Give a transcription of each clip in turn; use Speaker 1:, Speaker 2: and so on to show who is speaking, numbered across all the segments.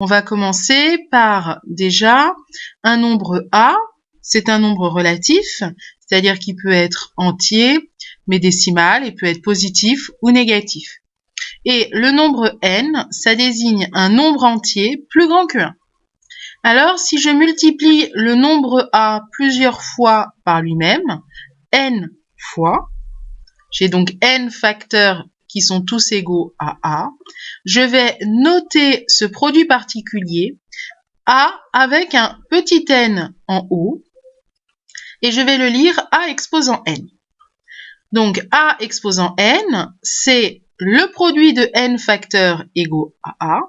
Speaker 1: On va commencer par déjà un nombre A, c'est un nombre relatif, c'est-à-dire qu'il peut être entier, mais décimal, et peut être positif ou négatif. Et le nombre n, ça désigne un nombre entier plus grand que 1. Alors, si je multiplie le nombre A plusieurs fois par lui-même, n fois, j'ai donc n facteurs qui sont tous égaux à A, je vais noter ce produit particulier A avec un petit n en haut, et je vais le lire A exposant n. Donc A exposant n, c'est le produit de n facteurs égaux à A,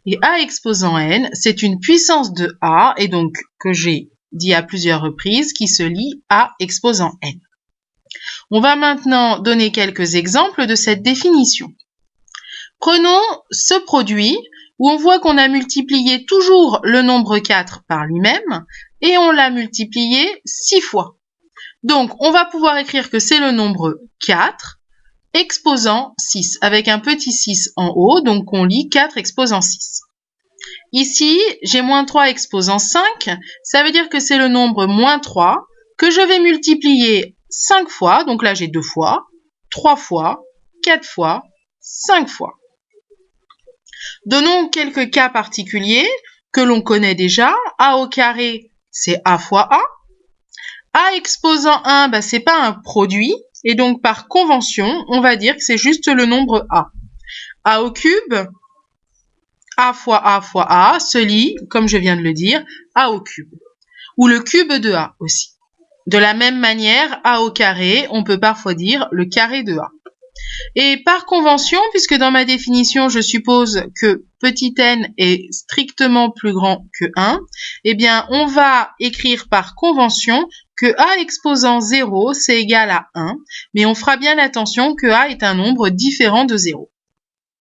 Speaker 1: et A exposant n, c'est une puissance de A, et donc que j'ai dit à plusieurs reprises, qui se lit A exposant n. On va maintenant donner quelques exemples de cette définition. Prenons ce produit où on voit qu'on a multiplié toujours le nombre 4 par lui-même et on l'a multiplié 6 fois. Donc, on va pouvoir écrire que c'est le nombre 4 exposant 6 avec un petit 6 en haut, donc on lit 4 exposant 6. Ici, j'ai moins 3 exposant 5, ça veut dire que c'est le nombre moins 3 que je vais multiplier 5 fois, donc là j'ai 2 fois, 3 fois, 4 fois, 5 fois. Donnons quelques cas particuliers que l'on connaît déjà. A au carré, c'est A fois A. A exposant 1, c'est pas un produit, et donc par convention, on va dire que c'est juste le nombre A. A au cube, A fois A se lit, comme je viens de le dire, A au cube. Ou le cube de A aussi. De la même manière, A au carré, on peut parfois dire le carré de A. Et par convention, puisque dans ma définition, je suppose que petit n est strictement plus grand que 1, eh bien, on va écrire par convention que A exposant 0, c'est égal à 1, mais on fera bien attention que A est un nombre différent de 0.